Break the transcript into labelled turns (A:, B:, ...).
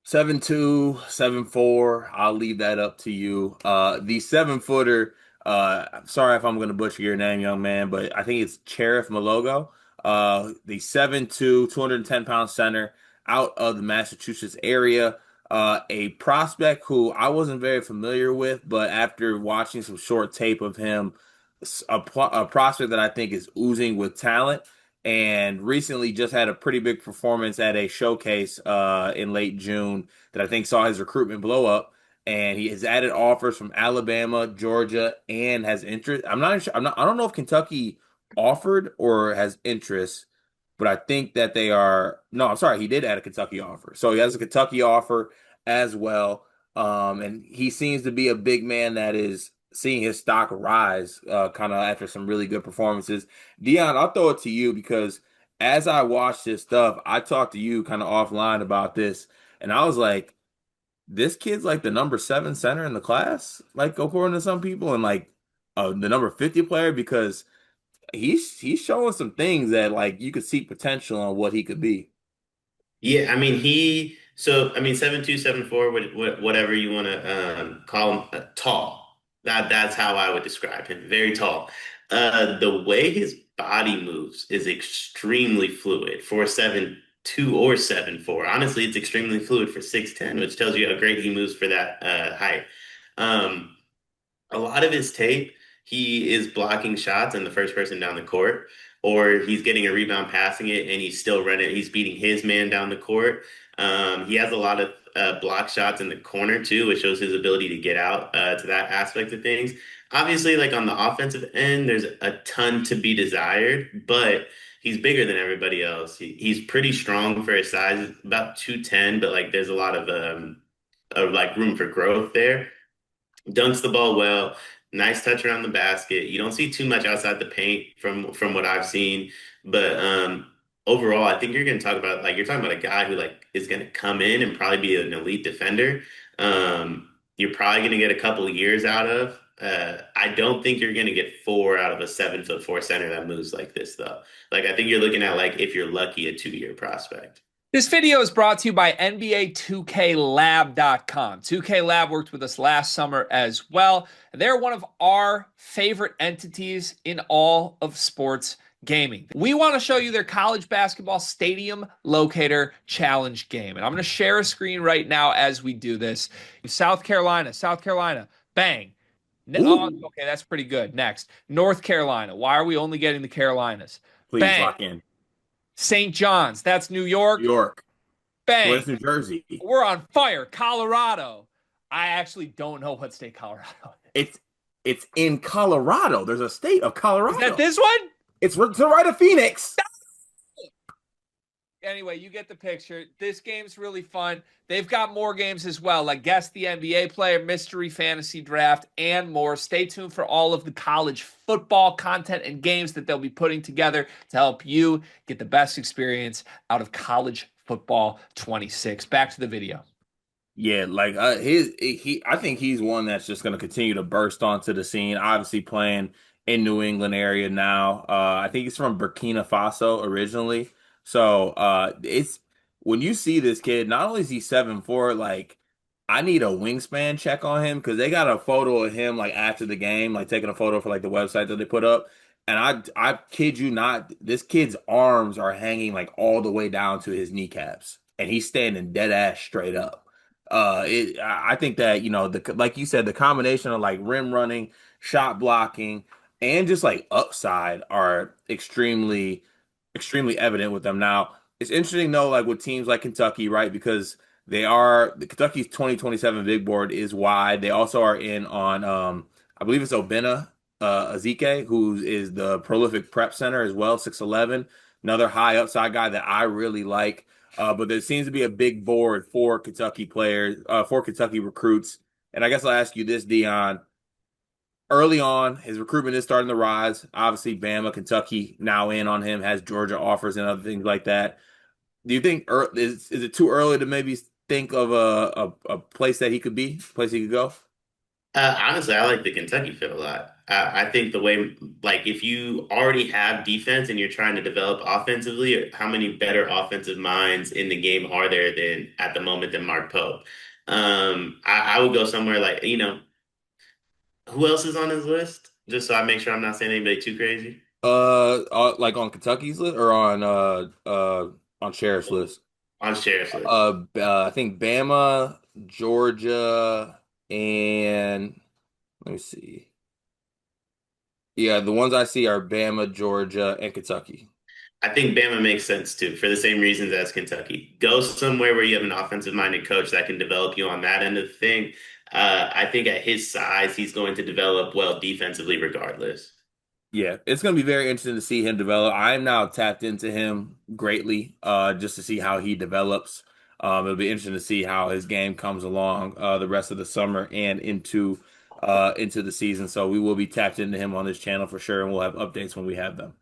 A: 7'2", 7'4". I'll leave that up to you. The 7-footer, sorry if I'm going to butcher your name, young man, but I think it's Cherif Millogo. The 7'2", 210-pound center out of the Massachusetts area. A prospect who I wasn't very familiar with, but after watching some short tape of him, a prospect that I think is oozing with talent and recently just had a pretty big performance at a showcase in late June that I think saw his recruitment blow up. And he has added offers from Alabama, Georgia, and has interest. I'm not sure. I don't know if Kentucky offered or has interest, but I think that they are. No, I'm sorry. He did add a Kentucky offer, so he has a Kentucky offer as well. And he seems to be a big man that is seeing his stock rise, kind of after some really good performances. Dion, I'll throw it to you because as I watched this stuff, I talked to you kind of offline about this, and I was like, this kid's like the number 7 center in the class, like according to some people, and like the number 50 player because he's showing some things that like you could see potential on what he could be.
B: Yeah, I mean I mean 7'2", 7'4", whatever you want to call him, tall. That's how I would describe him. Very tall. The way his body moves is extremely fluid for 7'2" or 7'4". Honestly, it's extremely fluid for 6'10", which tells you how great he moves for that height. Um, a lot of his tape, he is blocking shots and the first person down the court, or he's getting a rebound passing it and he's still running, he's beating his man down the court. He has a lot of block shots in the corner too, which shows his ability to get out to that aspect of things. Obviously, like on the offensive end, there's a ton to be desired, but he's bigger than everybody else. He's pretty strong for his size, about 210, but like there's a lot of like room for growth there. Dunks the ball well, nice touch around the basket. You don't see too much outside the paint from what I've seen, but overall, I think you're going to talk about like you're talking about a guy who like is going to come in and probably be an elite defender. You're probably going to get a couple of years out of. I don't think you're going to get four out of a 7'4" center that moves like this though. Like I think you're looking at like if you're lucky a 2-year prospect.
C: This video is brought to you by NBA 2KLab.com. 2K Lab worked with us last summer as well. They're one of our favorite entities in all of sports gaming. We want to show you their college basketball stadium locator challenge game. And I'm going to share a screen right now as we do this. South Carolina, bang. Oh,
A: Ooh,
C: okay, that's pretty good. Next, North Carolina. Why are we only getting the Carolinas?
A: please
C: Bang.
A: lock in.
C: St. John's, that's New
A: New
C: York.
A: York. Well,
C: Bang.
A: that's New Jersey.
C: We're on fire. Colorado. I actually don't know what state Colorado is.
A: It's in Colorado. There's a state of
C: Is that
A: Colorado.
C: this one?
A: It's to the right of Phoenix.
C: Anyway, you get the picture. This game's really fun. They've got more games as well, like Guess the NBA Player, Mystery Fantasy Draft, and more. Stay tuned for all of the college football content and games that they'll be putting together to help you get the best experience out of college football 26. Back to the video.
A: Yeah, like I think he's one that's just going to continue to burst onto the scene. Obviously playing in New England area now. I think he's from Burkina Faso originally. So it's when you see this kid, not only is he 7'4", like I need a wingspan check on him because they got a photo of him like after the game, like taking a photo for like the website that they put up. And I kid you not, this kid's arms are hanging like all the way down to his kneecaps, and he's standing dead ass straight up. I think that the like you said, the combination of like rim running, shot blocking, and just like upside are extremely evident with them. Now it's interesting though, like with teams like Kentucky, right? Because the Kentucky's 2027 big board is wide. They also are in on I believe it's Obina Azike, who is the prolific prep center as well, 6'11", another high upside guy that I really like. But there seems to be a big board for Kentucky players, for Kentucky recruits. And I guess I'll ask you this, Dion. Early on, his recruitment is starting to rise. Obviously, Bama, Kentucky now in on him, has Georgia offers and other things like that. Do you think is it too early to maybe think of a place that he could be, a place he could go?
B: Honestly, I like the Kentucky fit a lot. I think the way, like, if you already have defense and you're trying to develop offensively, how many better offensive minds in the game are there than at the moment than Mark Pope? I would go somewhere like, who else is on his list? Just so I make sure I'm not saying anybody too crazy.
A: Like on Kentucky's list or on Sheriff's list.
B: On Sheriff's list.
A: I think Bama, Georgia, and let me see. Yeah, the ones I see are Bama, Georgia, and Kentucky.
B: I think Bama makes sense too, for the same reasons as Kentucky. Go somewhere where you have an offensive-minded coach that can develop you on that end of the thing. I think at his size, he's going to develop well defensively regardless.
A: Yeah, it's going to be very interesting to see him develop. I'm now tapped into him greatly, just to see how he develops. It'll be interesting to see how his game comes along the rest of the summer and into the season. So we will be tapped into him on this channel for sure, and we'll have updates when we have them.